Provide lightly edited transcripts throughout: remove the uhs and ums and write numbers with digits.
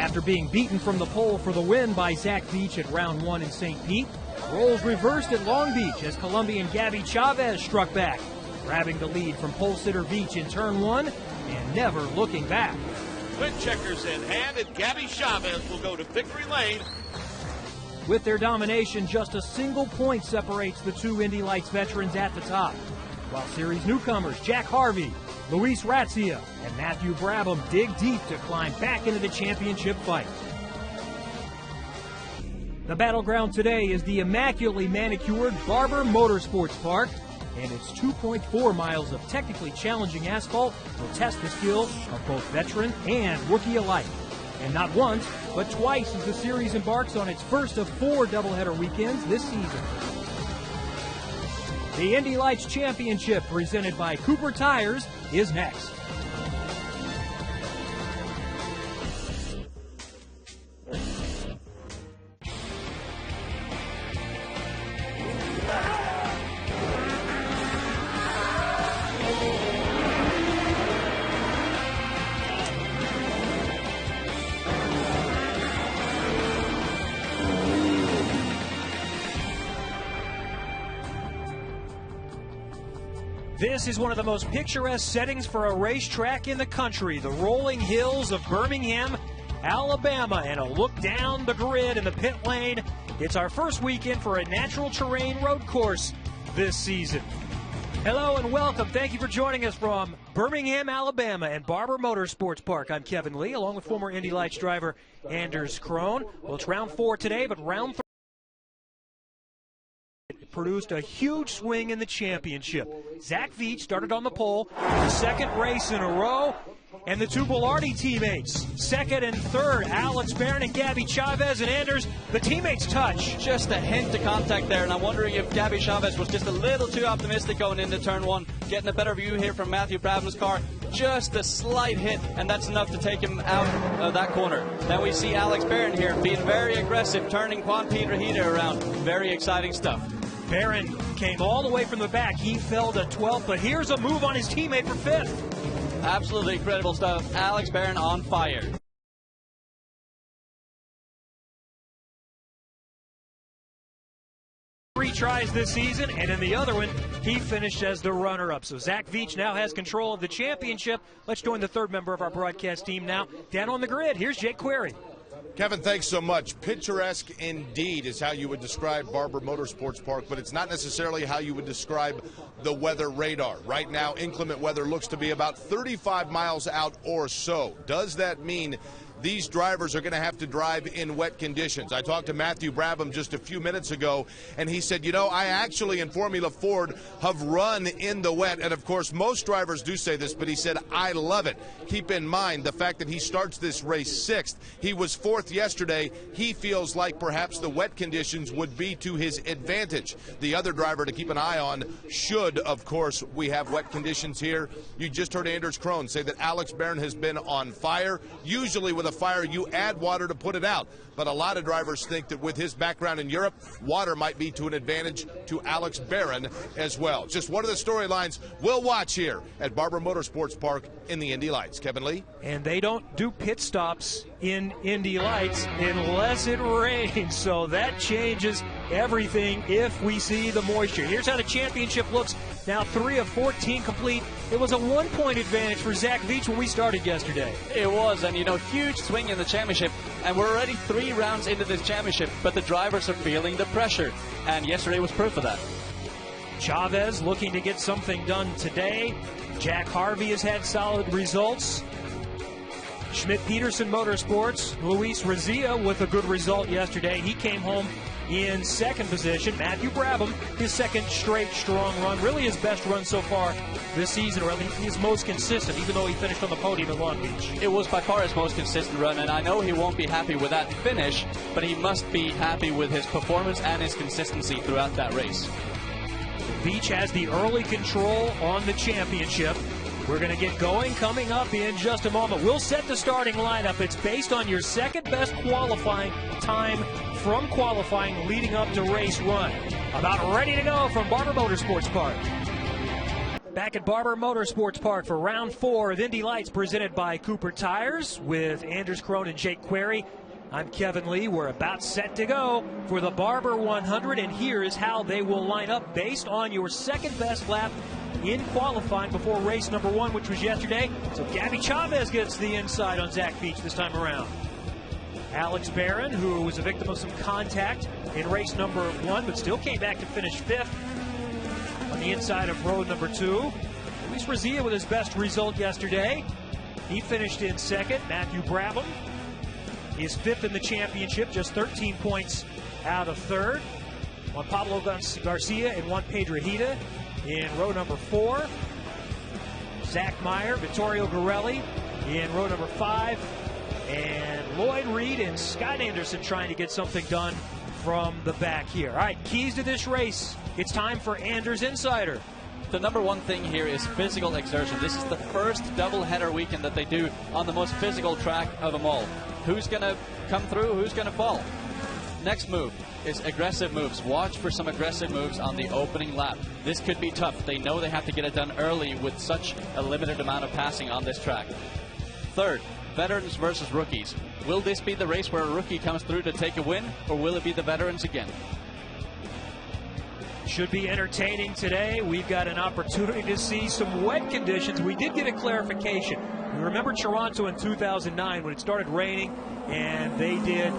After being beaten from the pole for the win by Zach Veach at round 1 in St. Pete, roles reversed at Long Beach as Colombian Gabby Chavez struck back, grabbing the lead from pole sitter Veach in turn 1 and never looking back. Twin checkers in hand, and Gabby Chavez will go to victory lane. With their domination, just a single point separates the two Indy Lights veterans at the top, while series newcomers Jack Harvey, Luis Razzia, and Matthew Brabham dig deep to climb back into the championship fight. The battleground today is the immaculately manicured Barber Motorsports Park, and its 2.4 miles of technically challenging asphalt will test the skill of both veteran and rookie alike. And not once, but twice as the series embarks on its first of 4 doubleheader weekends this season. The Indy Lights Championship, presented by Cooper Tires, is next. This is one of the most picturesque settings for a racetrack in the country, the rolling hills of Birmingham, Alabama, and a look down the grid in the pit lane. It's our first weekend for a natural terrain road course this season. Hello and welcome. Thank you for joining us from Birmingham, Alabama and Barber Motorsports Park. I'm Kevin Lee, along with former Indy Lights driver Anders Krohn. Well, it's round 4 today, but round 3 produced a huge swing in the championship. Zach Veach started on the pole, the second race in a row, and the two Bilardi teammates, second and third, Alex Barron and Gabby Chavez. And Anders, the teammates touch. Just a hint of contact there, and I'm wondering if Gabby Chavez was just a little too optimistic going into turn 1. Getting a better view here from Matthew Brabham's car. Just a slight hit, and that's enough to take him out of that corner. Then we see Alex Barron here being very aggressive, turning Juan Pedro around. Very exciting stuff. Barron came all the way from the back. He fell to 12th, but here's a move on his teammate for 5th. Absolutely incredible stuff. Alex Barron on fire. 3 tries this season, and in the other one, he finished as the runner-up. So Zach Veach now has control of the championship. Let's join the third member of our broadcast team now. Down on the grid, here's Jake Query. Kevin, thanks so much. Picturesque indeed is how you would describe Barber Motorsports Park, but it's not necessarily how you would describe the weather radar. Right now, inclement weather looks to be about 35 miles out or so. Does that mean these drivers are going to have to drive in wet conditions? I talked to Matthew Brabham just a few minutes ago, and he said, you know, I actually in Formula Ford have run in the wet. And, of course, most drivers do say this, but he said, I love it. Keep in mind the fact that he starts this race 6th. He was 4th yesterday. He feels like perhaps the wet conditions would be to his advantage. The other driver to keep an eye on should, of course, we have wet conditions here. You just heard Anders Krohn say that Alex Barron has been on fire. Usually with a fire, you add water to put it out. But a lot of drivers think that with his background in Europe, water might be to an advantage to Alex Barron as well. Just one of the storylines we'll watch here at Barber Motorsports Park in the Indy Lights. Kevin Lee? And they don't do pit stops in Indy Lights unless it rains, so that changes everything if we see the moisture. Here's how the championship looks. Now 3 of 14 complete. It was a 1-point advantage for Zach Veach when we started yesterday. It was, and you know, huge swing in the championship, and we're already 3 rounds into this championship, but the drivers are feeling the pressure, and yesterday was proof of that. Chavez looking to get something done today. Jack Harvey has had solid results. Schmidt-Peterson Motorsports, Luis Razzia with a good result yesterday. He came home in 2nd position. Matthew Brabham, his 2nd straight strong run, really his best run so far this season, or at least his most consistent, even though he finished on the podium at Long Beach. It was by far his most consistent run, and I know he won't be happy with that finish, but he must be happy with his performance and his consistency throughout that race. Veach has the early control on the championship. We're going to get going coming up in just a moment. We'll set the starting lineup. It's based on your 2nd best qualifying time from qualifying leading up to race 1. About ready to go from Barber Motorsports Park. Back at Barber Motorsports Park for round 4 of Indy Lights presented by Cooper Tires with Anders Krohn and Jake Query. I'm Kevin Lee. We're about set to go for the Barber 100, and here is how they will line up based on your second best lap in qualifying before race number 1, which was yesterday. So Gabby Chavez gets the inside on Zach Beach this time around. Alex Barron, who was a victim of some contact in race number 1, but still came back to finish 5th on the inside of road number 2. Luis Razia with his best result yesterday. He finished in 2nd. Matthew Brabham is 5th in the championship, just 13 points out of 3rd. Juan Pablo Garcia and Juan Pedro Hita in row number 4. Zach Meyer, Vittorio Garelli in row number 5. And Lloyd Reed and Scott Anderson trying to get something done from the back here. All right, keys to this race. It's time for Anders Insider. The number one thing here is physical exertion. This is the first doubleheader weekend that they do on the most physical track of them all. Who's going to come through? Who's going to fall? Next move is aggressive moves. Watch for some aggressive moves on the opening lap. This could be tough. They know they have to get it done early with such a limited amount of passing on this track. Third, veterans versus rookies. Will this be the race where a rookie comes through to take a win, or will it be the veterans again? Should be entertaining today. We've got an opportunity to see some wet conditions. We did get a clarification. You remember Toronto in 2009 when it started raining and they did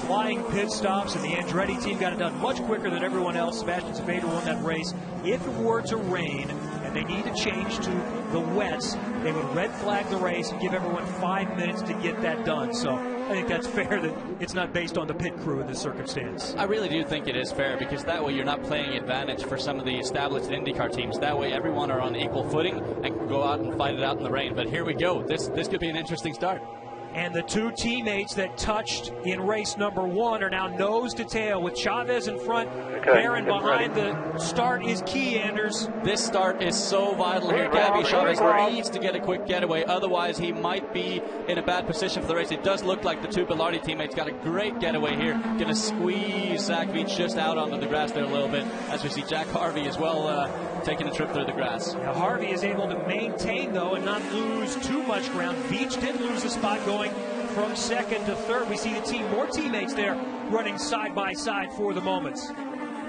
flying pit stops, and the Andretti team got it done much quicker than everyone else. Sebastian Sabater won that race. If it were to rain and they need to change to the wets, they would red flag the race and give everyone 5 minutes to get that done. So I think that's fair that it's not based on the pit crew in this circumstance. I really do think it is fair, because that way you're not playing advantage for some of the established IndyCar teams. That way everyone are on equal footing and can go out and fight it out in the rain. But here we go. This could be an interesting start. And the two teammates that touched in race number 1 are now nose to tail with Chavez in front, Barron behind. The start is key, Anders. This start is so vital here. Gabby Chavez needs to get a quick getaway, otherwise he might be in a bad position for the race. It does look like the two Bilardi teammates got a great getaway here. Going to squeeze Zach Beach just out onto the grass there a little bit, as we see Jack Harvey as well taking a trip through the grass. Now Harvey is able to maintain, though, and not lose too much ground. Beach did lose a spot going from 2nd to 3rd. We see more teammates there running side by side for the moments.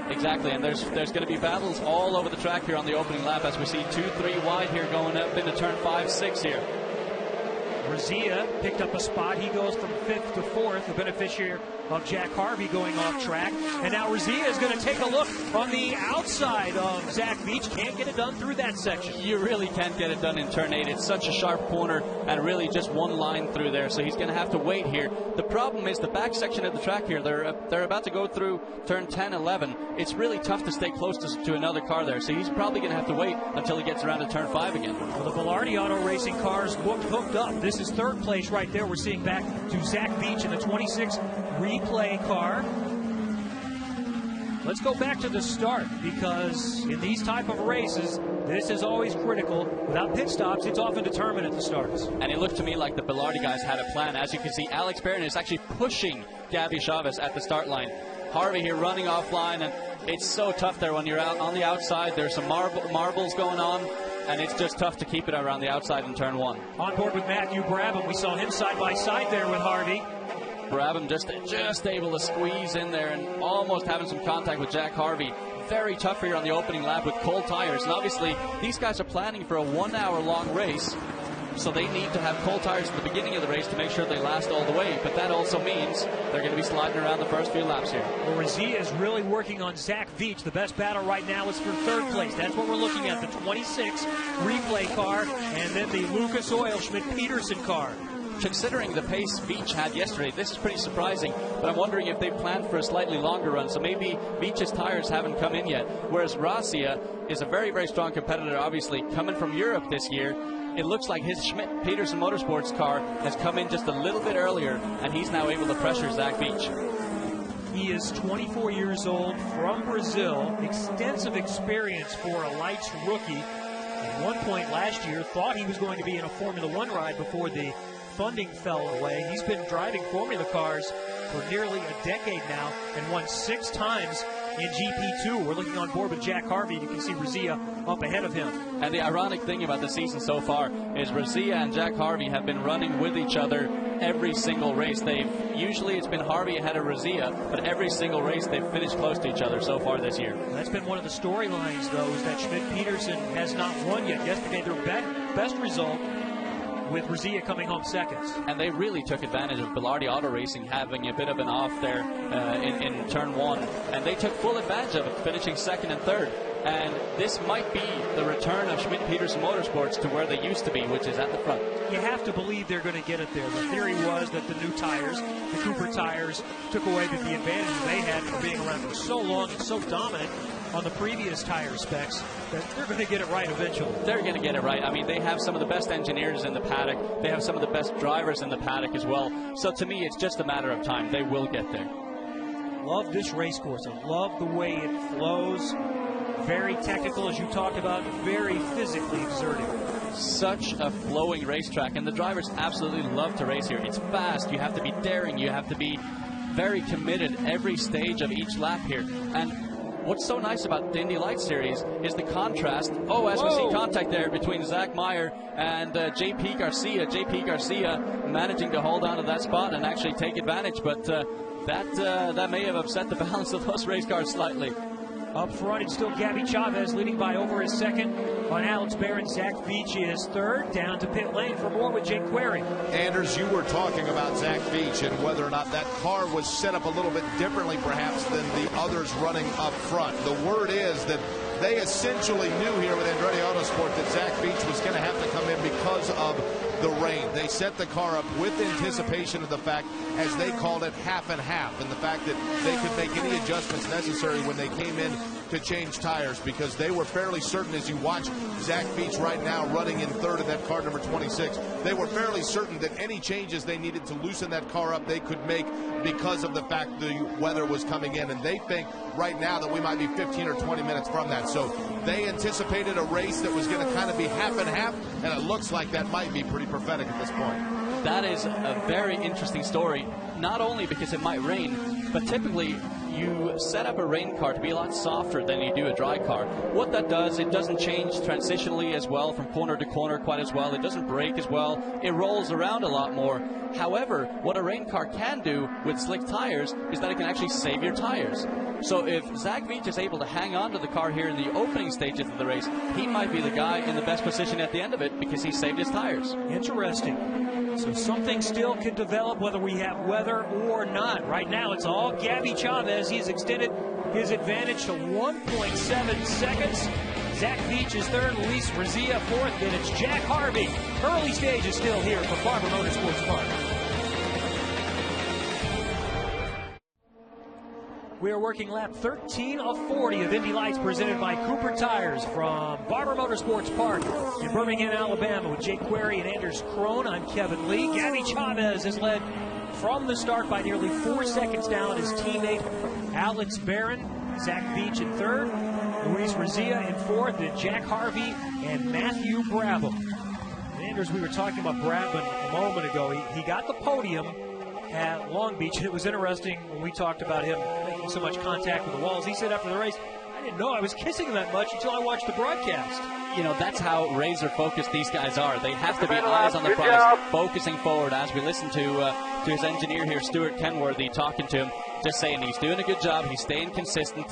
Exactly, and there's going to be battles all over the track here on the opening lap, as we see 2-3 wide here going up into turn 5-6 here. Razia picked up a spot. He goes from 5th to 4th, the beneficiary of Jack Harvey going off track. And now Razia is going to take a look on the outside of Zach Beach. Can't get it done through that section. You really can't get it done in turn 8. It's such a sharp corner and really just one line through there, so he's going to have to wait here. The problem is the back section of the track here. They're about to go through turn 10, 11. It's really tough to stay close to another car there, so he's probably going to have to wait until he gets around to turn 5 again. Well, the Bilardi Auto Racing cars looked hooked up. This is 3rd place right there. We're seeing back to Zach Beach in the 26 replay car. Let's go back to the start, because in these type of races, this is always critical. Without pit stops, it's often determined at the starts. And it looked to me like the Bilardi guys had a plan. As you can see, Alex Barron is actually pushing Gabby Chavez at the start line. Harvey here running offline, and it's so tough there when you're out on the outside. There's some marbles going on, and it's just tough to keep it around the outside in turn 1. On board with Matthew Brabham. We saw him side by side there with Harvey. Brabham just able to squeeze in there and almost having some contact with Jack Harvey. Very tough here on the opening lap with cold tires. And obviously, these guys are planning for a 1-hour-long race, so they need to have cold tires at the beginning of the race to make sure they last all the way. But that also means they're going to be sliding around the first few laps here. Well, Razia is really working on Zach Beach. The best battle right now is for 3rd place. That's what we're looking at, the 26 replay car, and then the Lucas Oil Schmidt-Peterson car. Considering the pace Beach had yesterday, this is pretty surprising, but I'm wondering if they planned for a slightly longer run, so maybe Beach's tires haven't come in yet, whereas Razia is a very, very strong competitor, obviously, coming from Europe this year. It looks like his Schmidt-Peterson Motorsports car has come in just a little bit earlier, and he's now able to pressure Zach Beach. He is 24 years old, from Brazil, extensive experience for a Lights rookie. At one point last year, thought he was going to be in a Formula One ride before the funding fell away. He's been driving Formula cars for nearly a decade now and won 6 times in GP2. We're looking on board with Jack Harvey, and you can see Razia up ahead of him. And the ironic thing about the season so far is Razia and Jack Harvey have been running with each other every single race. Usually it's been Harvey ahead of Razia, but every single race they've finished close to each other so far this year. That's been one of the storylines, though, is that Schmidt-Peterson has not won yet. Yesterday, their best result with Razia coming home second. And they really took advantage of Bilardi Auto Racing having a bit of an off there in turn one, and they took full advantage of it, finishing second and third. And this might be the return of Schmidt-Peterson Motorsports to where they used to be, which is at the front. You have to believe they're going to get it there. The theory was that the new tires, the Cooper tires, took away the advantage they had for being around for so long and so dominant on the previous tire specs that they're going to get it right eventually. They're going to get it right. I mean, they have some of the best engineers in the paddock. They have some of the best drivers in the paddock as well. So to me, it's just a matter of time. They will get there. Love this race course. I love the way it flows. Very technical, as you talked about, very physically exerting. Such a flowing racetrack, and the drivers absolutely love to race here. It's fast. You have to be daring. You have to be very committed every stage of each lap here. And what's so nice about the Indy Lights Series is the contrast. Oh, as we see contact there between Zach Meyer and JP Garcia. JP Garcia managing to hold on to that spot and actually take advantage, but that may have upset the balance of those race cars slightly. Up front, it's still Gabby Chavez leading by over his second on Alex Barron. Zach Veach is third. Down to pit lane for more with Jake Query. Anders, you were talking about Zach Veach and whether or not that car was set up a little bit differently perhaps than the others running up front. The word is that they essentially knew here with Andretti Autosport that Zach Veach was going to have to come in because of the rain. They set the car up with anticipation of the fact, as they called it, half and half, and the fact that they could make any adjustments necessary when they came in to change tires, because they were fairly certain, as you watch Zach Veach right now running in third in that car number 26, they were fairly certain that any changes they needed to loosen that car up they could make because of the fact the weather was coming in, and they think right now that we might be 15 or 20 minutes from that. So they anticipated a race that was going to kind of be half and half, and it looks like that might be pretty prophetic at this point. That is a very interesting story, not only because it might rain, but typically you set up a rain car to be a lot softer than you do a dry car. What that does, it doesn't change transitionally as well from corner to corner quite as well. It doesn't brake as well. It rolls around a lot more. However, what a rain car can do with slick tires is that it can actually save your tires. So if Zach Veach is able to hang on to the car here in the opening stages of the race, he might be the guy in the best position at the end of it because he saved his tires. Interesting. So something still can develop whether we have weather or not. Right now it's all Gabby Chavez. He's extended his advantage to 1.7 seconds. Zach Veach is third, Luis Razia fourth, and it's Jack Harvey. Early stage is still here for Barber Motorsports Park. We are working lap 13 of 40 of Indy Lights presented by Cooper Tires from Barber Motorsports Park in Birmingham, Alabama with Jake Query and Anders Krohn. I'm Kevin Lee. Gabby Chavez has led from the start by nearly 4 seconds down his teammate Alex Barron. Zach Veach in third, Luis Razia in fourth, and Jack Harvey and Matthew Brabham. And Anders, we were talking about Brabham a moment ago. He got the podium at Long Beach, and it was interesting when we talked about him making so much contact with the walls. He said after the race, I didn't know I was kissing him that much until I watched the broadcast. You know, that's how razor focused these guys are. They have to be eyes on the prize, focusing forward. As we listen to his engineer here, Stuart Kenworthy, talking to him, just saying he's doing a good job, he's staying consistent.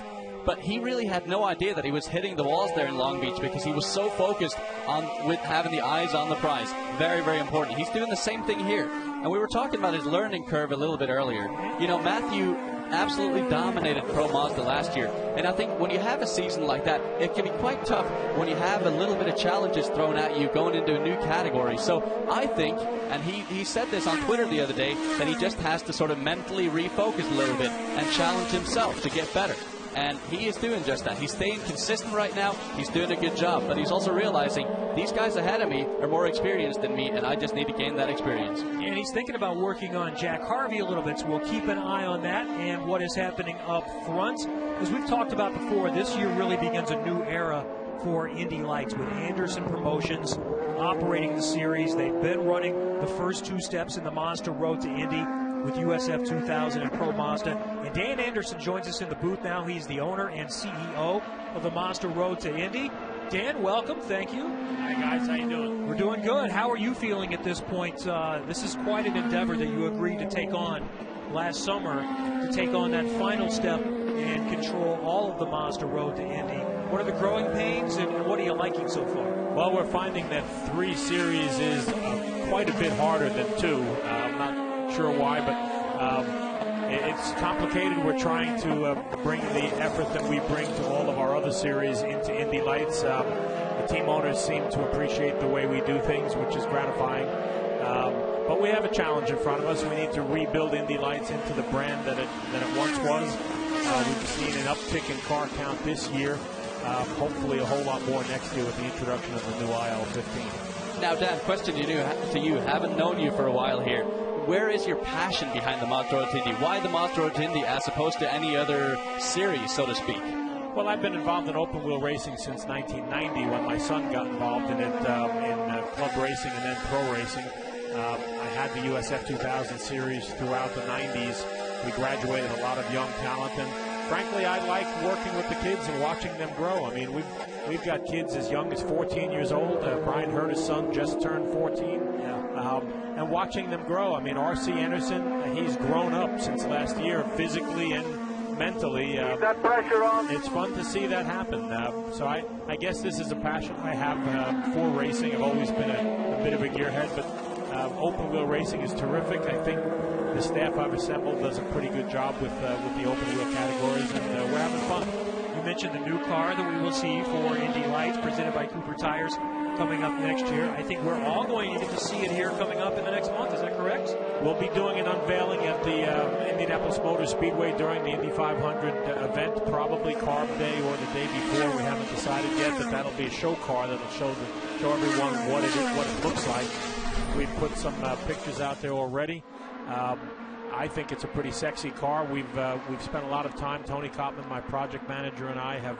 But he really had no idea that he was hitting the walls there in Long Beach because he was so focused on with having the eyes on the prize. Very, very important. He's doing the same thing here. And we were talking about his learning curve a little bit earlier. You know, Matthew absolutely dominated Pro Mazda last year. And I think when you have a season like that, it can be quite tough when you have a little bit of challenges thrown at you going into a new category. So I think, and he said this on Twitter the other day, that he just has to sort of mentally refocus a little bit and challenge himself to get better. And he is doing just that. He's staying consistent right now. He's doing a good job. But he's also realizing these guys ahead of me are more experienced than me, and I just need to gain that experience. And he's thinking about working on Jack Harvey a little bit, so we'll keep an eye on that and what is happening up front. As we've talked about before, this year really begins a new era for Indy Lights with Anderson Promotions operating the series. They've been running the first two steps in the Mazda Road to Indy. with USF 2000 and Pro Mazda. And Dan Anderson joins us in the booth now. He's the owner and CEO of the Mazda Road to Indy. Dan, welcome. Thank you. Hi, guys. How you doing? We're doing good. How are you feeling at this point? This is quite an endeavor that you agreed to take on last summer, to take on that final step and control all of the Mazda Road to Indy. What are the growing pains, and what are you liking so far? Well, we're finding that 3 series is quite a bit harder than 2. I'm not sure why, but it's complicated. We're trying to bring the effort that we bring to all of our other series into Indy Lights. The team owners seem to appreciate the way we do things, which is gratifying. But we have a challenge in front of us. We need to rebuild Indy Lights into the brand that it once was. We've seen an uptick in car count this year. Hopefully a whole lot more next year with the introduction of the new IL-15. Now, Dan, question to you. Haven't known you for a while here. Where is your passion behind the Mazda Road to Indy? Why the Mazda Road to Indy as opposed to any other series, so to speak? Well, I've been involved in open wheel racing since 1990 when my son got involved in it, in club racing and then pro racing. I had the USF 2000 series throughout the 90s. We graduated a lot of young talent, and frankly, I like working with the kids and watching them grow. I mean, we've got kids as young as 14 years old. Brian Herta's son just turned 14. And watching them grow. I mean, R.C. Anderson, he's grown up since last year, physically and mentally. Keep that pressure on. It's fun to see that happen. So I guess this is a passion I have for racing. I've always been a bit of a gearhead, but open wheel racing is terrific. I think the staff I've assembled does a pretty good job with the open wheel categories, and we're having fun. You mentioned the new car that we will see for Indy Lights, presented by Cooper Tires, coming up next year. I think we're all going to get to see it here coming up in the next month. Is that correct? We'll be doing an unveiling at the Indianapolis Motor Speedway during the Indy 500 event, probably Carb Day or the day before. We haven't decided yet, but that'll be a show car that'll show everyone what it looks like. We've put some pictures out there already. I think it's a pretty sexy car. We've spent a lot of time. Tony Kottman, my project manager, and I have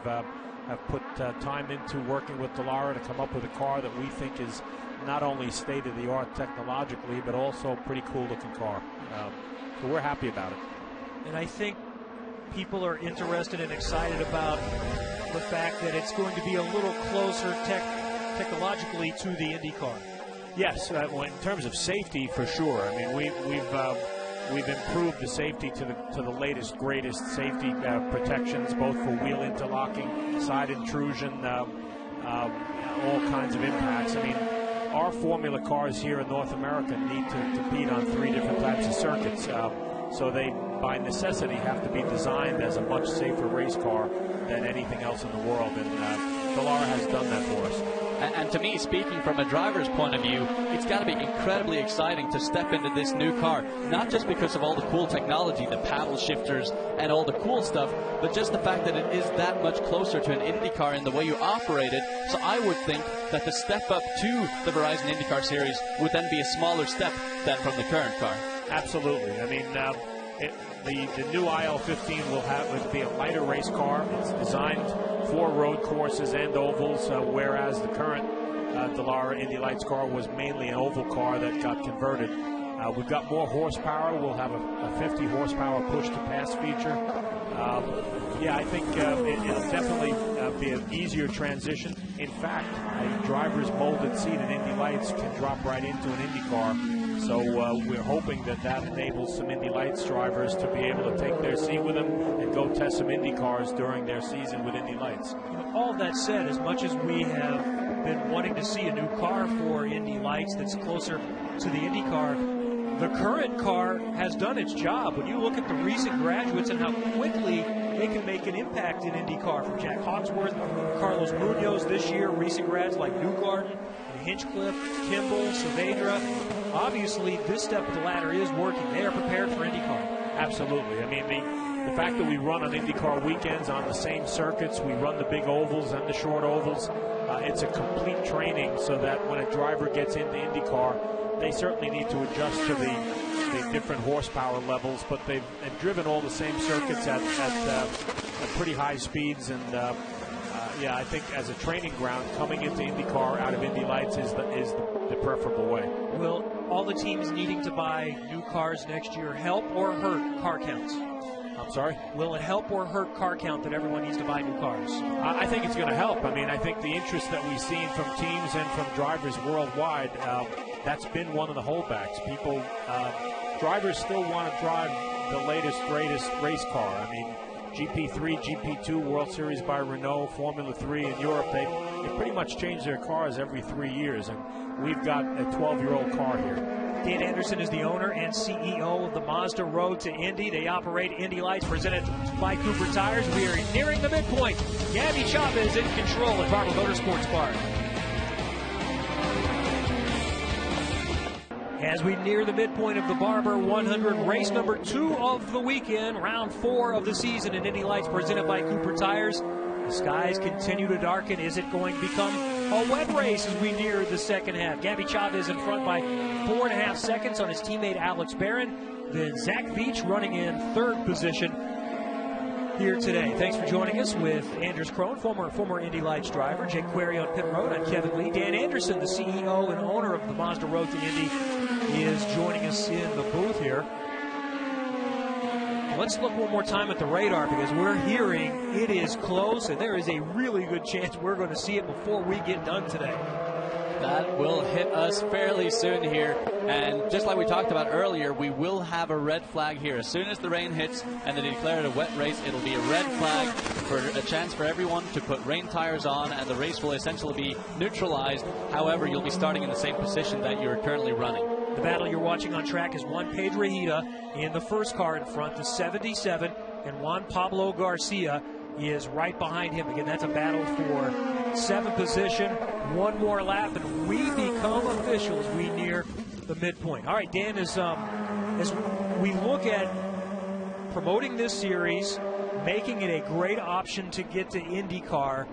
put time into working with Dallara to come up with a car that we think is not only state-of-the-art technologically, but also a pretty cool-looking car. So we're happy about it. And I think people are interested and excited about the fact that it's going to be a little closer technologically to the IndyCar. Yes, well, in terms of safety, for sure. I mean, we've improved the safety to the latest, greatest safety protections, both for wheel interlocking, side intrusion, all kinds of impacts. I mean, our formula cars here in North America need to compete on 3 different types of circuits. So they, by necessity, have to be designed as a much safer race car than anything else in the world. And Dallara has done that for us. And to me, speaking from a driver's point of view, it's got to be incredibly exciting to step into this new car, not just because of all the cool technology, the paddle shifters and all the cool stuff, but just the fact that it is that much closer to an IndyCar in the way you operate it. So I would think that the step up to the Verizon IndyCar Series would then be a smaller step than from the current car. Absolutely. I mean, the new IL-15 will be a lighter race car. It's designed for road courses and ovals, whereas the current Dallara Indy Lights car was mainly an oval car that got converted. We've got more horsepower. We'll have a 50 horsepower push-to-pass feature. Yeah, I think it'll definitely be an easier transition. In fact, a driver's molded seat in Indy Lights can drop right into an Indy car. So we're hoping that enables some Indy Lights drivers to be able to take their seat with them and go test some Indy cars during their season with Indy Lights. All that said, as much as we have been wanting to see a new car for Indy Lights that's closer to the Indy car, the current car has done its job. When you look at the recent graduates and how quickly they can make an impact in IndyCar, from Jack Hawksworth, Carlos Munoz this year, recent grads like Newgarden, Hinchcliffe, Kimball, Saavedra. Obviously, this step of the ladder is working. They are prepared for IndyCar. Absolutely. I mean, the fact that we run on IndyCar weekends on the same circuits, we run the big ovals and the short ovals, it's a complete training so that when a driver gets into IndyCar, they certainly need to adjust to the different horsepower levels, but they've driven all the same circuits at pretty high speeds, and yeah, I think as a training ground, coming into IndyCar out of Indy Lights is the preferable way. Will all the teams needing to buy new cars next year help or hurt car counts? I'm sorry? Will it help or hurt car count that everyone needs to buy new cars? I think it's going to help. I mean, I think the interest that we've seen from teams and from drivers worldwide, that's been one of the holdbacks. Drivers still want to drive the latest, greatest race car. I mean, GP3, GP2, World Series by Renault, Formula 3 in Europe, they pretty much change their cars every 3 years, and we've got a 12-year-old car here. Dan Anderson is the owner and CEO of the Mazda Road to Indy. They operate Indy Lights presented by Cooper Tires. We are nearing the midpoint. Gabby Chavez in control at Barber Motorsports Park. As we near the midpoint of the Barber 100, race number 2 of the weekend, round 4 of the season in Indy Lights presented by Cooper Tires. The skies continue to darken. Is it going to become a wet race as we near the second half? Gabby Chavez in front by 4.5 seconds on his teammate Alex Barron. Then Zach Veach running in 3rd position here today. Thanks for joining us with Anders Krohn, former Indy Lights driver, Jake Query on pit road. I'm Kevin Lee. Dan Anderson, the CEO and owner of the Mazda Road to Indy, is joining us in the booth here. Let's look one more time at the radar because we're hearing it is close, and there is a really good chance we're going to see it before we get done today. That will hit us fairly soon here, and just like we talked about earlier, we will have a red flag here. As soon as the rain hits and they declare it a wet race, it'll be a red flag for a chance for everyone to put rain tires on, and the race will essentially be neutralized. However, you'll be starting in the same position that you're currently running. The battle you're watching on track is Juan Pedro Hita in the first car in front, the 77, and Juan Pablo Garcia is right behind him. Again, that's a battle for 7th position. One more lap, and we become official as we near the midpoint. All right, Dan, as we look at promoting this series, making it a great option to get to IndyCar,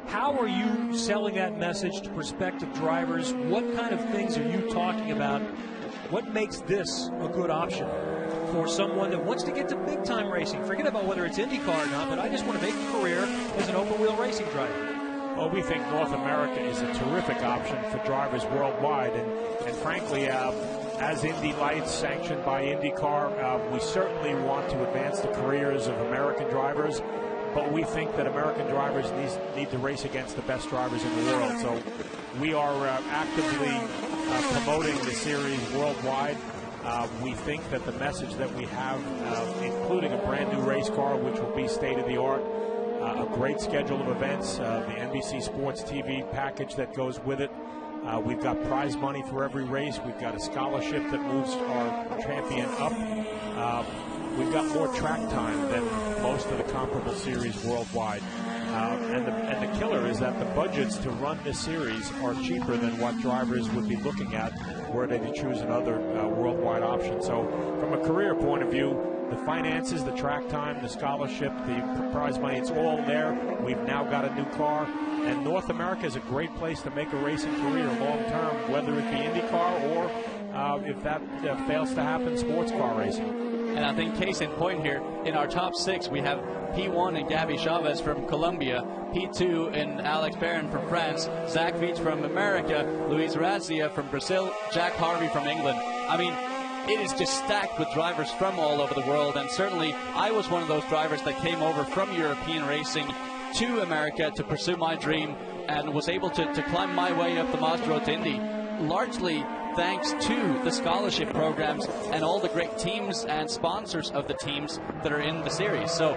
how are you selling that message to prospective drivers? What kind of things are you talking about? What makes this a good option for someone that wants to get to big-time racing? Forget about whether it's IndyCar or not, but I just want to make a career as an open-wheel racing driver. Well, we think North America is a terrific option for drivers worldwide, and frankly, as Indy Lights sanctioned by IndyCar, we certainly want to advance the careers of American drivers. But we think that American drivers need to race against the best drivers in the world. So we are actively promoting the series worldwide. We think that the message that we have, including a brand new race car, which will be state-of-the-art, a great schedule of events, the NBC Sports TV package that goes with it. We've got prize money for every race. We've got a scholarship that moves our champion up. We've got more track time than most of the comparable series worldwide. And the killer is that the budgets to run this series are cheaper than what drivers would be looking at were they to choose another worldwide option. So from a career point of view, the finances, the track time, the scholarship, the prize money, it's all there. We've now got a new car. And North America is a great place to make a racing career long term, whether it be IndyCar or, if that fails to happen, sports car racing. And I think case in point here, in our top 6, we have P1 and Gabby Chavez from Colombia, P2 and Alex Barron from France, Zach Veach from America, Luis Razia from Brazil, Jack Harvey from England. I mean, it is just stacked with drivers from all over the world, and certainly I was one of those drivers that came over from European racing to America to pursue my dream and was able to climb my way up the Mazda Road to Indy, largely thanks to the scholarship programs and all the great teams and sponsors of the teams that are in the series. So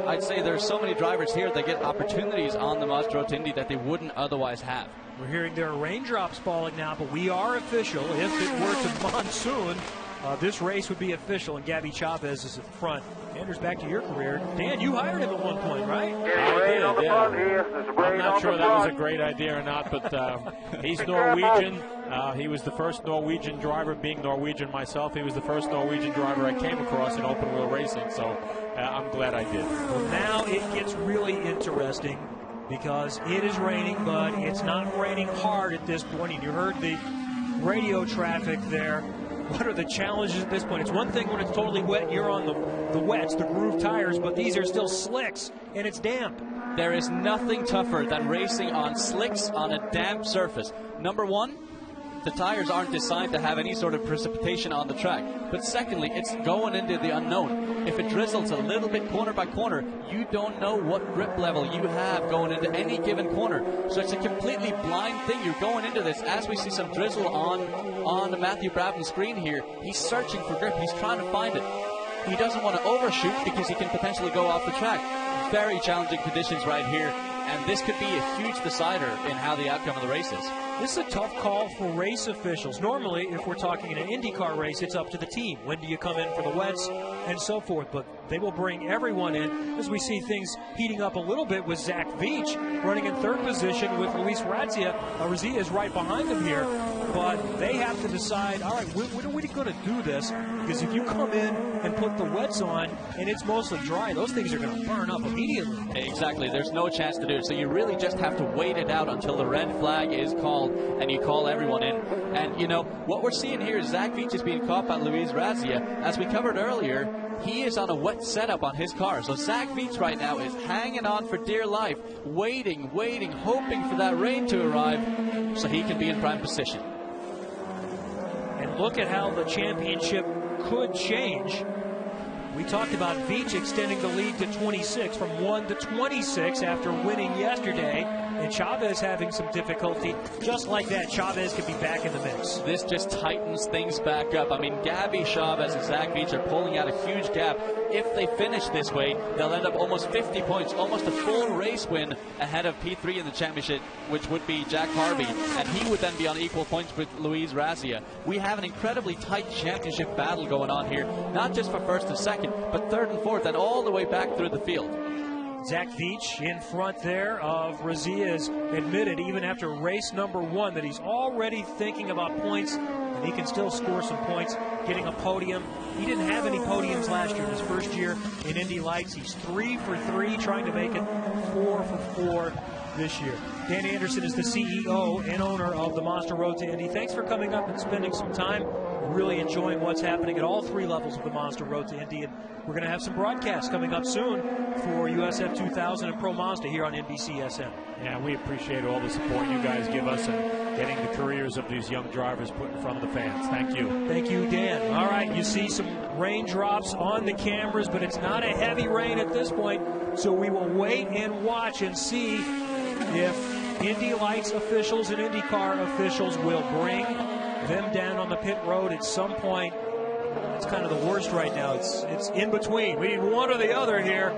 I'd say there's so many drivers here that get opportunities on the Mazda Road to Indy that they wouldn't otherwise have. We're hearing there are raindrops falling now, but we are official. If it were to monsoon, this race would be official, and Gabby Chavez is at the front. Anders, back to your career. Dan, you hired him at one point, right? I did, yeah. I'm not sure that was a great idea or not, but he's Norwegian. He was the first Norwegian driver, being Norwegian myself. He was the first Norwegian driver I came across in open-wheel racing, so I'm glad I did. Well, now it gets really interesting because it is raining, but it's not raining hard at this point. And you heard the radio traffic there. What are the challenges at this point? It's one thing when it's totally wet, you're on the wets, the groove tires, but these are still slicks, and it's damp. There is nothing tougher than racing on slicks on a damp surface. Number one, the tires aren't designed to have any sort of precipitation on the track. But secondly, it's going into the unknown. If it drizzles a little bit corner by corner, you don't know what grip level you have going into any given corner. So it's a completely blind thing. You're going into this. As we see some drizzle on Matthew Brabham's screen here, he's searching for grip. He's trying to find it. He doesn't want to overshoot because he can potentially go off the track. Very challenging conditions right here. And this could be a huge decider in how the outcome of the race is. This is a tough call for race officials. Normally, if we're talking in an IndyCar race, it's up to the team. When do you come in for the wets and so forth? But they will bring everyone in as we see things heating up a little bit with Zach Veach running in third position with Luis Razia. Razia is right behind him here. But they have to decide, all right, when are we going to do this? Because if you come in and put the wets on and it's mostly dry, those things are going to burn up immediately. Exactly. There's no chance to do it. So you really just have to wait it out until the red flag is called and you call everyone in. And, you know, what we're seeing here is Zach Veach is being caught by Luis Razia. As we covered earlier, he is on a wet setup on his car. So Zach Veach right now is hanging on for dear life, waiting, hoping for that rain to arrive so he can be in prime position. And look at how the championship could change. We talked about Veach extending the lead to 26 from 1 to 26 after winning yesterday. And Chavez having some difficulty. Just like that, Chavez could be back in the mix. This just tightens things back up. I mean, Gabby Chavez and Zach Veach are pulling out a huge gap. If they finish this way, they'll end up almost 50 points, almost a full race win ahead of P3 in the championship, which would be Jack Harvey. And he would then be on equal points with Luis Razia. We have an incredibly tight championship battle going on here, not just for first and second, but third and fourth, and all the way back through the field. Zach Veach in front there of Razia has admitted even after race number 1 that he's already thinking about points, and he can still score some points, getting a podium. He didn't have any podiums last year in his first year in Indy Lights. He's 3 for 3, trying to make it 4 for 4 this year. Dan Anderson is the CEO and owner of the Mazda Road to Indy. Thanks for coming up and spending some time. Really enjoying what's happening at all 3 levels of the Mazda Road to Indy. And we're going to have some broadcasts coming up soon for USF 2000 and Pro Mazda here on NBC SM. Yeah, we appreciate all the support you guys give us and getting the careers of these young drivers put in front of the fans. Thank you. Thank you, Dan. All right, you see some raindrops on the cameras, but it's not a heavy rain at this point. So we will wait and watch and see if Indy Lights officials and IndyCar officials will bring them down on the pit road at some point. It's kind of the worst right now. It's in between. We need one or the other here.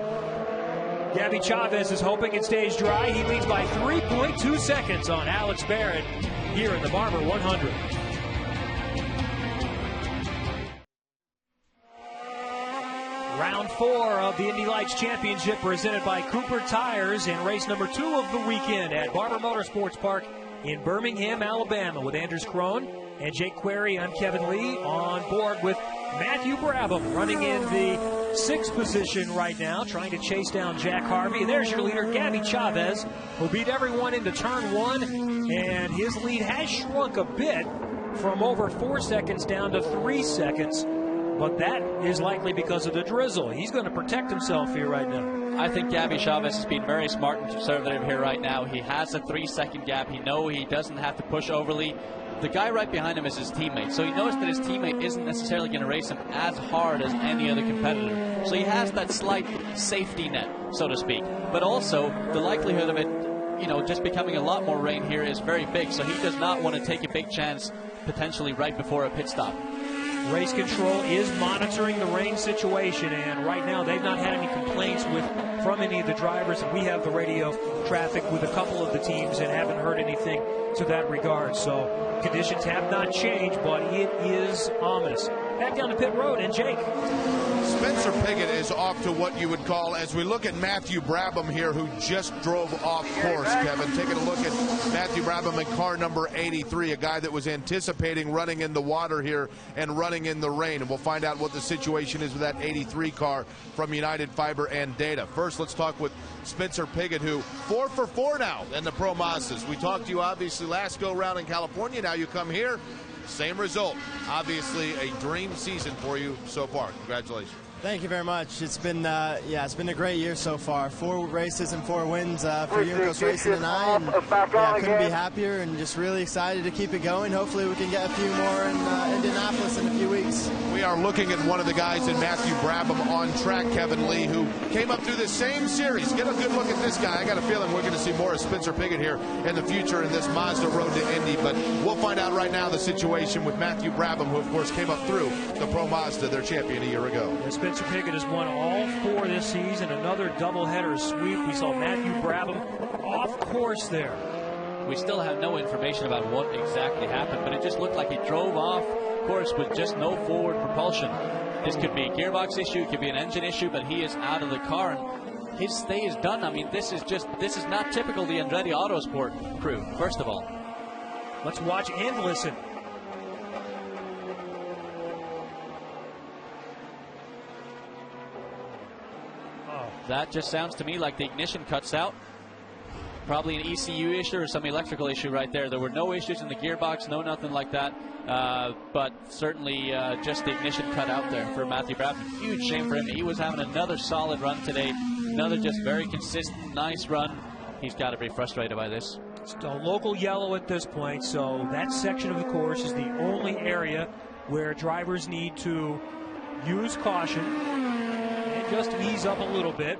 Gabby Chavez is hoping it stays dry. He leads by 3.2 seconds on Alex Barrett here in the Barber 100. Round 4 of the Indy Lights Championship presented by Cooper Tires in race number 2 of the weekend at Barber Motorsports Park in Birmingham, Alabama. With Anders Krohn and Jake Query, I'm Kevin Lee on board with Matthew Brabham running in the 6th position right now, trying to chase down Jack Harvey. And there's your leader, Gabby Chavez, who beat everyone into turn 1, and his lead has shrunk a bit from over 4 seconds down to 3 seconds. But that is likely because of the drizzle. He's going to protect himself here right now. I think Gabby Chavez has been very smart and conservative here right now. He has a 3-second gap. He knows he doesn't have to push overly. The guy right behind him is his teammate, so he knows that his teammate isn't necessarily going to race him as hard as any other competitor. So he has that slight safety net, so to speak. But also, the likelihood of it, just becoming a lot more rain here is very big, so he does not want to take a big chance potentially right before a pit stop. Race control is monitoring the rain situation, and right now they've not had any complaints from any of the drivers. And we have the radio traffic with a couple of the teams and haven't heard anything to that regard. So conditions have not changed, but it is ominous. Back down to pit road, and Jake. Spencer Pigot is off to what you would call, as we look at Matthew Brabham here, who just drove off course, Kevin. Taking a look at Matthew Brabham in car number 83, a guy that was anticipating running in the water here and running in the rain. And we'll find out what the situation is with that 83 car from United Fiber and Data. First, let's talk with Spencer Pigot, who 4 for 4 now in the Pro Mazdas. We talked to you, obviously, last go-round in California. Now you come here. Same result. Obviously, a dream season for you so far. Congratulations. Thank you very much. It's been it's been a great year so far. 4 races and 4 wins for Yunkos Racing and I. And, couldn't be happier and just really excited to keep it going. Hopefully we can get a few more in Indianapolis in a few weeks. We are looking at one of the guys in Matthew Brabham on track, Kevin Lee, who came up through the same series. Get a good look at this guy. I got a feeling we're going to see more of Spencer Pigot here in the future in this Mazda Road to Indy. But we'll find out right now the situation with Matthew Brabham, who of course came up through the Pro Mazda, their champion a year ago. Spencer Pigot has won all 4 this season. Another doubleheader sweep. We saw Matthew Brabham off course there. We still have no information about what exactly happened, but it just looked like he drove off course with just no forward propulsion. This could be a gearbox issue, it could be an engine issue, but he is out of the car and his stay is done. I mean, this is not typical of the Andretti Autosport crew, first of all. Let's watch and listen. That just sounds to me like the ignition cuts out. Probably an ECU issue or some electrical issue right there. There were no issues in the gearbox, no nothing like that. But certainly just the ignition cut out there for Matthew Brabham. Huge shame for him. He was having another solid run today. Another just very consistent, nice run. He's got to be frustrated by this. It's a local yellow at this point, so that section of the course is the only area where drivers need to use caution and just ease up a little bit,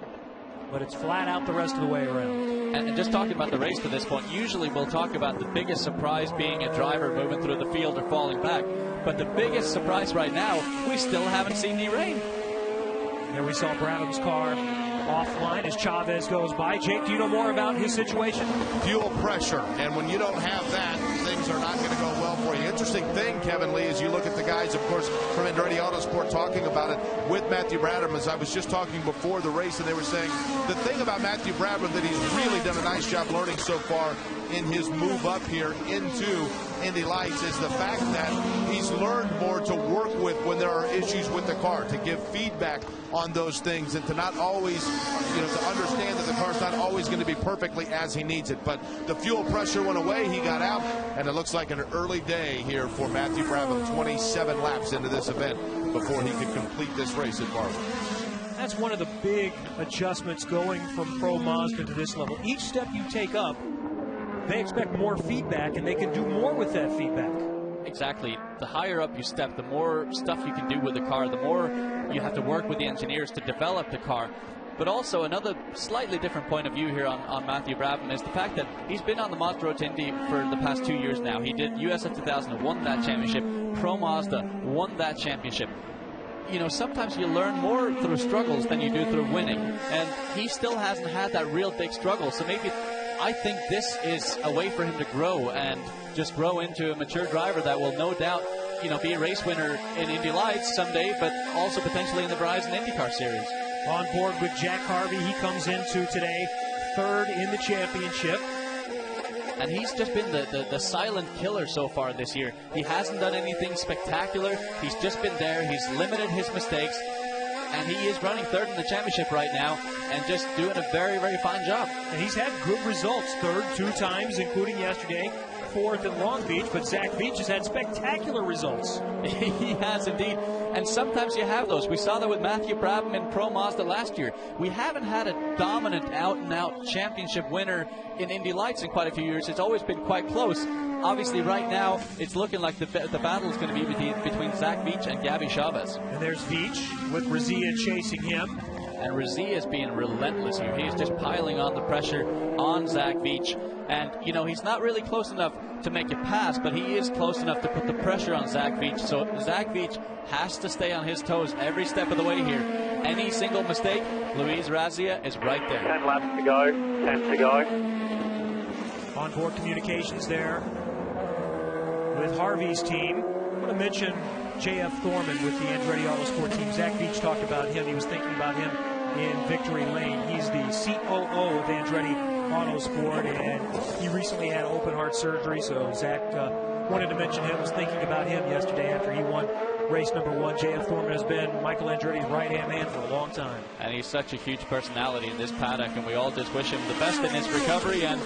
but it's flat out the rest of the way around. And just talking about the race to this point, usually we'll talk about the biggest surprise being a driver moving through the field or falling back. But the biggest surprise right now, we still haven't seen any rain. There we saw Brabham's car offline as Chavez goes by. Jake, do you know more about his situation? Fuel pressure, and when you don't have that, things are not going to go well for you. Interesting thing, Kevin Lee, as you look at the guys, of course, from Andretti Autosport talking about it with Matthew Brabham, as I was just talking before the race, and they were saying the thing about Matthew Brabham that he's really done a nice job learning so far in his move up here into Indy Lights is the fact that he's learned more to work with when there are issues with the car, to give feedback on those things and to not always, to understand that the car's not always going to be perfectly as he needs it. But the fuel pressure went away, he got out, and it looks like an early day here for Matthew Brabham, 27 laps into this event before he could complete this race at Barber. That's one of the big adjustments going from Pro Mazda to this level. Each step you take up, they expect more feedback, and they can do more with that feedback. Exactly. The higher up you step, the more stuff you can do with the car, the more you have to work with the engineers to develop the car. But also another slightly different point of view here on Matthew Brabham is the fact that he's been on the Mazda Road to Indy for the past 2 years now. He did USF 2000, won that championship. Pro Mazda won that championship. Sometimes you learn more through struggles than you do through winning. And he still hasn't had that real big struggle. So maybe I think this is a way for him to grow and just grow into a mature driver that will no doubt, be a race winner in Indy Lights someday, but also potentially in the Verizon IndyCar Series. On board with Jack Harvey, he comes into today third in the championship. And he's just been the silent killer so far this year. He hasn't done anything spectacular. He's just been there. He's limited his mistakes. And he is running third in the championship right now and just doing a very, very fine job. And he's had good results. Third 2 times, including yesterday. Fourth in Long Beach, but Zach Veach has had spectacular results. He has indeed. And sometimes you have those. We saw that with Matthew Brabham in Pro Mazda last year. We haven't had a dominant out-and-out championship winner in Indy Lights in quite a few years. It's always been quite close. Obviously, right now, it's looking like the battle is going to be between Zach Veach and Gabby Chavez. And there's Veach with Razia chasing him. And Razia is being relentless here. He is just piling on the pressure on Zach Veach. And, he's not really close enough to make it pass, but he is close enough to put the pressure on Zach Veach. So Zach Veach has to stay on his toes every step of the way here. Any single mistake, Luis Razia is right there. 10 laps to go. 10 to go. Onboard communications there with Harvey's team. I want to mention J.F. Thorman with the Andretti Autosport team. Zach Veach talked about him. He was thinking about him in Victory Lane. He's the COO of Andretti Autosport, and he recently had open heart surgery, so Zach wanted to mention him, was thinking about him yesterday after he won race number 1. J.F. Thorman has been Michael Andretti's right-hand man for a long time. And he's such a huge personality in this paddock, and we all just wish him the best in his recovery. And,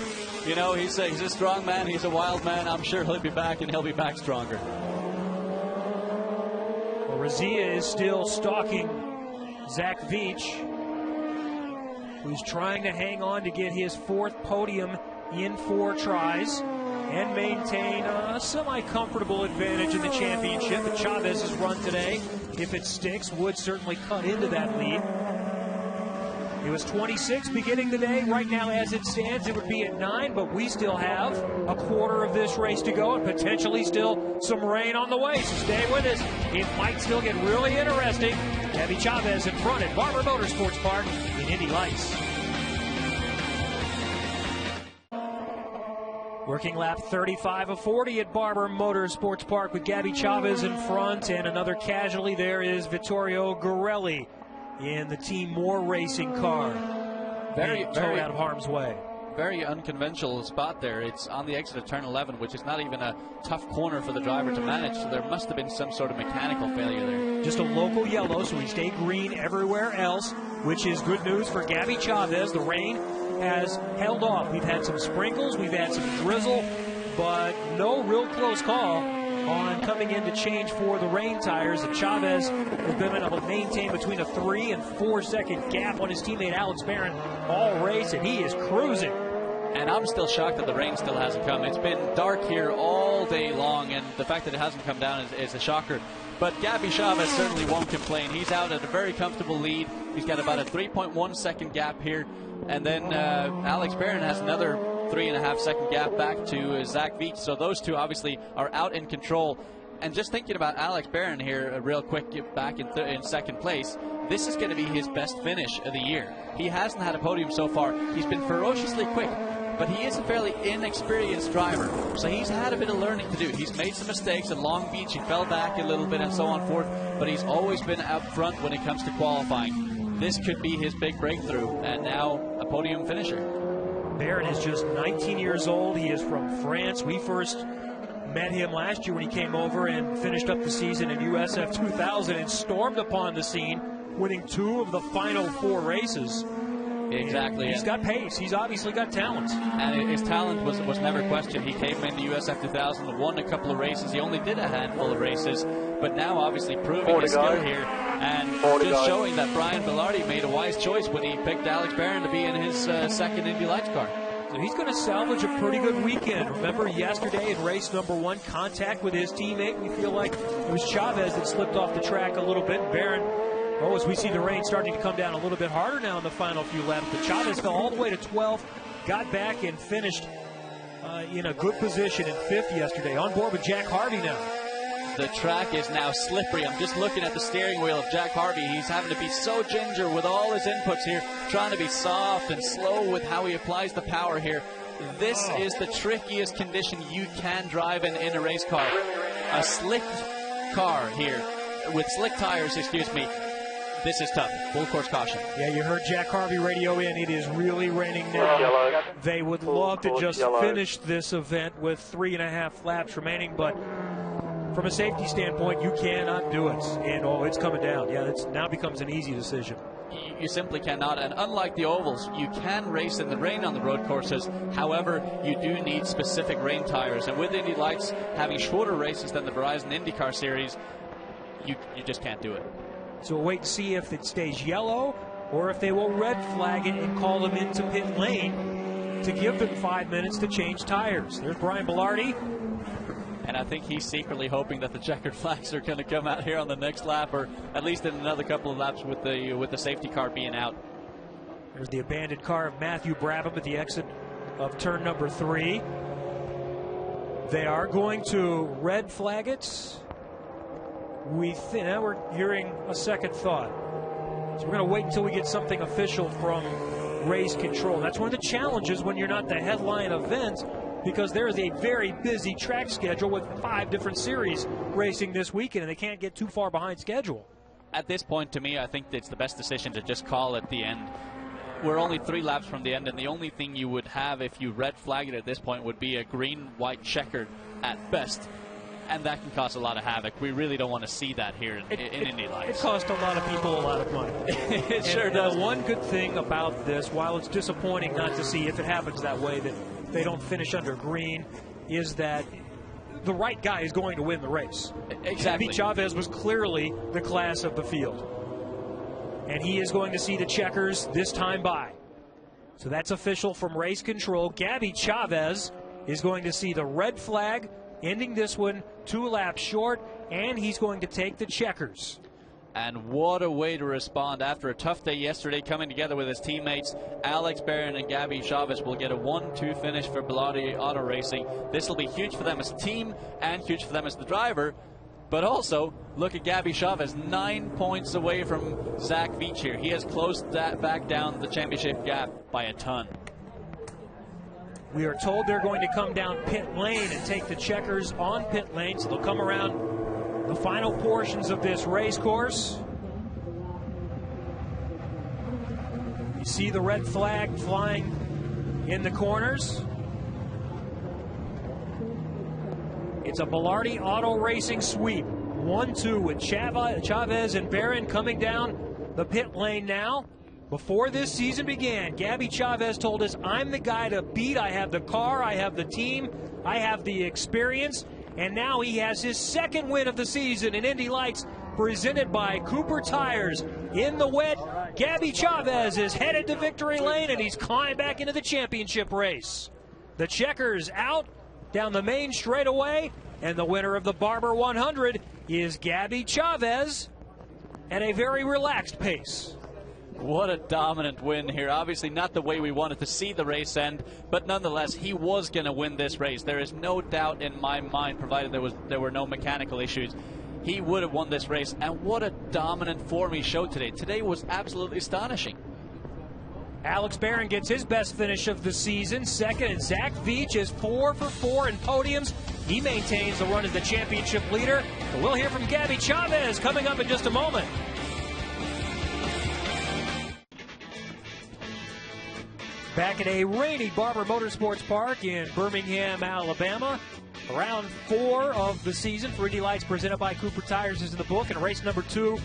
he's a strong man. He's a wild man. I'm sure he'll be back, and he'll be back stronger. Razia is still stalking Zach Veach, who's trying to hang on to get his 4th podium in 4 tries and maintain a semi-comfortable advantage in the championship. But Chavez's run today, if it sticks, would certainly cut into that lead. It was 26 beginning the day. Right now, as it stands, it would be at 9, but we still have a quarter of this race to go and potentially still some rain on the way. So stay with us. It might still get really interesting. Gabby Chavez in front at Barber Motorsports Park in Indy Lights. Working lap 35 of 40 at Barber Motorsports Park with Gabby Chavez in front, and another casualty there is Vittorio Gorelli in the Team Moore Racing car. Very out of harm's way. Very unconventional spot there. It's on the exit of turn 11, which is not even a tough corner for the driver to manage, so there must have been some sort of mechanical failure there. Just a local yellow, so we stay green everywhere else, which is good news for Gabby Chavez. The rain has held off. We've had some sprinkles, we've had some drizzle, but no real close call on coming in to change for the rain tires. And Chavez has been able to maintain between a 3 and 4 second gap on his teammate Alex Barron all race, and he is cruising. And I'm still shocked that the rain still hasn't come. It's been dark here all day long, and the fact that it hasn't come down is a shocker. But Gabby Chavez certainly won't complain. He's out at a very comfortable lead. He's got about a 3.1 second gap here. And then Alex Barron has another 3.5 second gap back to Zach Veach. So those two obviously are out in control. And just thinking about Alex Barron here real quick, back in second place, this is going to be his best finish of the year. He hasn't had a podium so far. He's been ferociously quick, but he is a fairly inexperienced driver. So he's had a bit of learning to do. He's made some mistakes at Long Beach. He fell back a little bit and so on forth, but he's always been out front when it comes to qualifying. This could be his big breakthrough, and now a podium finisher. Barron is just 19 years old. He is from France. We first met him last year when he came over and finished up the season in USF 2000 and stormed upon the scene, winning 2 of the final 4 races. Exactly. He's got pace. He's obviously got talent. And his talent was never questioned. He came in the USF 2000, won a couple of races. He only did a handful of races, but now obviously proving his skill here and just showing that Brian Velarde made a wise choice when he picked Alex Barron to be in his second Indy Lights car. So he's going to salvage a pretty good weekend. Remember yesterday in race number 1, contact with his teammate. We feel like it was Chavez that slipped off the track a little bit. Barron, as we see the rain starting to come down a little bit harder now in the final few laps, but Chavez fell all the way to 12th, got back and finished in a good position in 5th yesterday. On board with Jack Harvey now. The track is now slippery. I'm just looking at the steering wheel of Jack Harvey. He's having to be so ginger with all his inputs here, trying to be soft and slow with how he applies the power here. This is the trickiest condition you can drive in a race car. A slick car here, with slick tires, excuse me. This is tough. Full course caution. Yeah, you heard Jack Harvey radio in. It is really raining now. They would love to just finish this event with 3.5 laps remaining, but from a safety standpoint, you cannot do it. And it's coming down. Yeah, it now becomes an easy decision. You simply cannot. And unlike the ovals, you can race in the rain on the road courses. However, you do need specific rain tires. And with Indy Lights having shorter races than the Verizon IndyCar Series, you just can't do it. So we'll wait and see if it stays yellow or if they will red flag it and call them into pit lane to give them 5 minutes to change tires. There's Brian Velarde. And I think he's secretly hoping that the checkered flags are going to come out here on the next lap, or at least in another couple of laps with the safety car being out. There's the abandoned car of Matthew Brabham at the exit of turn number 3. They are going to red flag it. Now we're hearing a second thought. So we're going to wait until we get something official from race control. That's one of the challenges when you're not the headline event, because there is a very busy track schedule with 5 different series racing this weekend, and they can't get too far behind schedule. At this point, to me, I think it's the best decision to just call at the end. We're only 3 laps from the end, and the only thing you would have if you red flagged it at this point would be a green-white checkered at best. And that can cause a lot of havoc. We really don't want to see that here in Indy Lights. It cost a lot of people a lot of money. It sure does. One good thing about this, while it's disappointing not to see if it happens that way, that they don't finish under green, is that the right guy is going to win the race. Exactly. Gabby Chavez was clearly the class of the field. And he is going to see the checkers this time by. So that's official from race control. Gabby Chavez is going to see the red flag, ending this one 2 laps short, and he's going to take the checkers. And what a way to respond after a tough day yesterday, coming together with his teammates. Alex Barron and Gabby Chavez will get a 1-2 finish for Bilotti Auto Racing. This will be huge for them as a team and huge for them as the driver. But also, look at Gabby Chavez, 9 points away from Zach Veach here. He has closed that back down the championship gap by a ton. We are told they're going to come down pit lane and take the checkers on pit lane, so they'll come around the final portions of this race course. You see the red flag flying in the corners. It's a Bilotti Auto Racing sweep. 1-2 with Chavez and Barron coming down the pit lane now. Before this season began, Gabby Chavez told us, I'm the guy to beat. I have the car, I have the team, I have the experience. And now he has his second win of the season in Indy Lights, presented by Cooper Tires. In the wet, Gabby Chavez is headed to victory lane, and he's climbed back into the championship race. The checkers out down the main straightaway, and the winner of the Barber 100 is Gabby Chavez at a very relaxed pace. What a dominant win here. Obviously not the way we wanted to see the race end, but nonetheless, he was going to win this race. There is no doubt in my mind, provided there were no mechanical issues. He would have won this race, and what a dominant form he showed today. Today was absolutely astonishing. Alex Barron gets his best finish of the season, second, and Zach Veach is 4 for 4 in podiums. He maintains the run as the championship leader. But we'll hear from Gabby Chavez coming up in just a moment. Back at a rainy Barber Motorsports Park in Birmingham, Alabama. Round 4 of the season for Indy Lights presented by Cooper Tires is in the book, and race number 2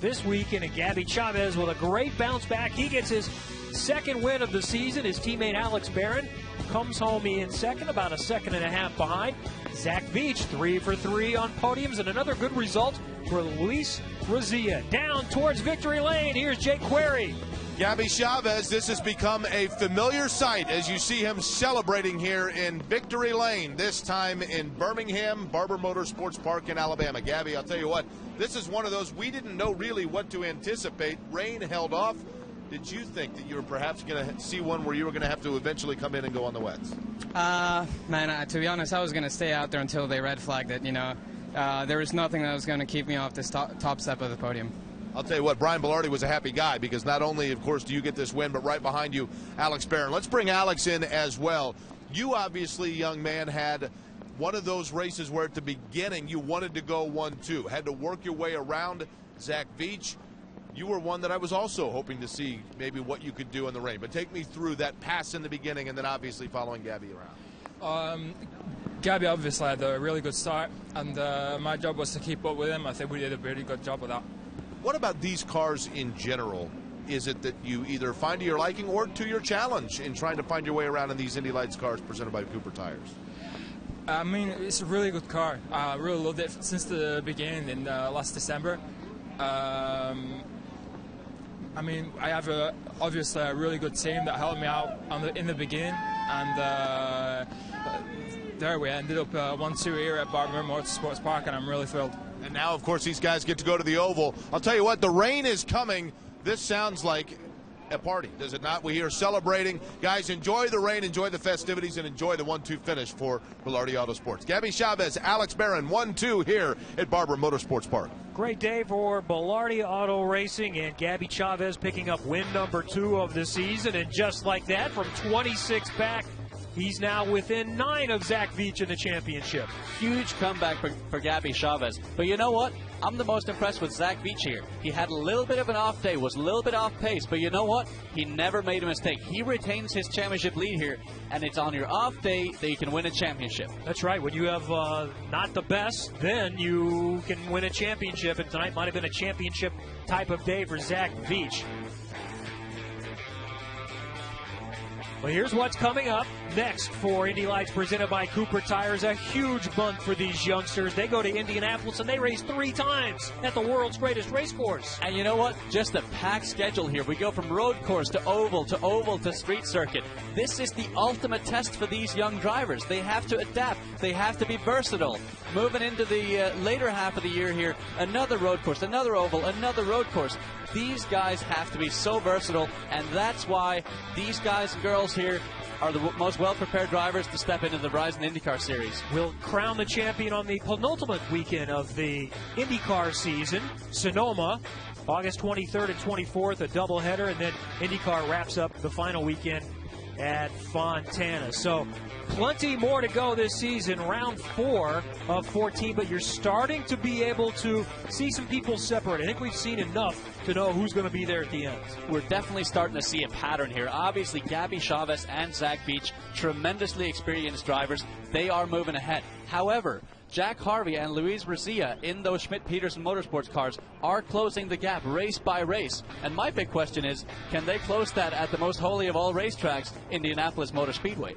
this weekend. And Gabby Chavez with a great bounce back. He gets his second win of the season. His teammate Alex Barron comes home in second, about a second and a half behind. Zach Veach 3 for 3 on podiums, and another good result for Luis Razia. Down towards victory lane, here's Jake Query. Gabby Chavez, this has become a familiar sight as you see him celebrating here in Victory Lane, this time in Birmingham, Barber Motorsports Park in Alabama. Gabby, I'll tell you what, this is one of those we didn't know really what to anticipate. Rain held off. Did you think that you were perhaps going to see one where you were going to have to eventually come in and go on the wets? Man, to be honest, I was going to stay out there until they red flagged it. You know, there was nothing that was going to keep me off this top step of the podium. I'll tell you what, Brian Bilardi was a happy guy because not only, of course, do you get this win, but right behind you, Alex Barron. Let's bring Alex in as well. You obviously, young man, had one of those races where at the beginning you wanted to go 1-2, had to work your way around Zach Veach. You were one that I was also hoping to see maybe what you could do in the rain. But take me through that pass in the beginning and then obviously following Gabby around. Gabby obviously had a really good start, and my job was to keep up with him. I think we did a really good job of that. What about these cars in general? Is it that you either find to your liking or to your challenge in trying to find your way around in these Indy Lights cars presented by Cooper Tires? I mean, it's a really good car. I really loved it since the beginning in last December. I mean, I have obviously a really good team that helped me out in the beginning, and there we ended up 1-2 here at Barber Motorsports Park, and I'm really thrilled. And now, of course, these guys get to go to the oval. I'll tell you what, the rain is coming. This sounds like a party, does it not? We are celebrating. Guys, enjoy the rain, enjoy the festivities, and enjoy the 1-2 finish for Bilardi Autosports. Gabby Chavez, Alex Barron, 1-2 here at Barber Motorsports Park. Great day for Bilardi Auto Racing, and Gabby Chavez picking up win number 2 of the season. And just like that, from 26 back, he's now within 9 of Zach Veach in the championship. Huge comeback for Gabby Chavez. But you know what? I'm the most impressed with Zach Veach here. He had a little bit of an off day, was a little bit off pace, but you know what? He never made a mistake. He retains his championship lead here, and it's on your off day that you can win a championship. That's right. When you have not the best, then you can win a championship, and tonight might have been a championship type of day for Zach Veach. Well, here's what's coming up next for Indy Lights presented by Cooper Tires. A huge month for these youngsters. They go to Indianapolis and they race 3 times at the world's greatest race course. And you know what? Just a packed schedule here. We go from road course to oval to street circuit. This is the ultimate test for these young drivers. They have to adapt. They have to be versatile. Moving into the later half of the year here, another road course, another oval, another road course. These guys have to be so versatile, and that's why these guys and girls here are the most well-prepared drivers to step into the Verizon IndyCar Series. We'll crown the champion on the penultimate weekend of the IndyCar season. Sonoma, August 23rd and 24th, a doubleheader, and then IndyCar wraps up the final weekend at Fontana. So plenty more to go this season, round 4 of 14, but you're starting to be able to see some people separate. I think we've seen enough to know who's going to be there at the end. We're definitely starting to see a pattern here. Obviously, Gabby Chavez and Zach Beach, tremendously experienced drivers. They are moving ahead. However, Jack Harvey and Luis Rizia in those Schmidt-Peterson Motorsports cars are closing the gap race by race. And my big question is, can they close that at the most holy of all racetracks, Indianapolis Motor Speedway?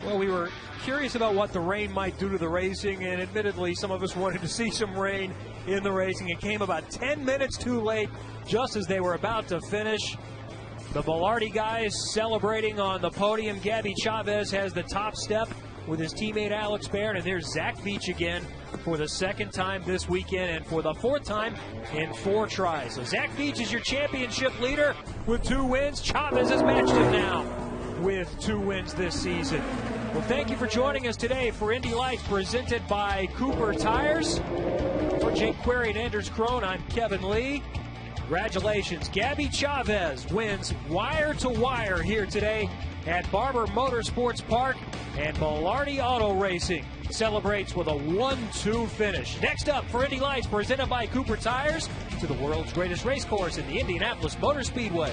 Well, we were curious about what the rain might do to the racing, and admittedly, some of us wanted to see some rain in the racing. It came about 10 minutes too late, just as they were about to finish. The Velarde guys celebrating on the podium. Gabby Chavez has the top step with his teammate Alex Baird, and there's Zach Beach again for the 2nd time this weekend and for the 4th time in 4 tries. So Zach Beach is your championship leader with 2 wins. Chavez has matched him now with 2 wins this season. Well, thank you for joining us today for Indy Lights presented by Cooper Tires. For Jake Query and Anders Krohn, I'm Kevin Lee. Congratulations. Gabby Chavez wins wire to wire here today at Barber Motorsports Park, and Velarde Auto Racing celebrates with a 1-2 finish. Next up for Indy Lights presented by Cooper Tires, to the world's greatest race course in the Indianapolis Motor Speedway.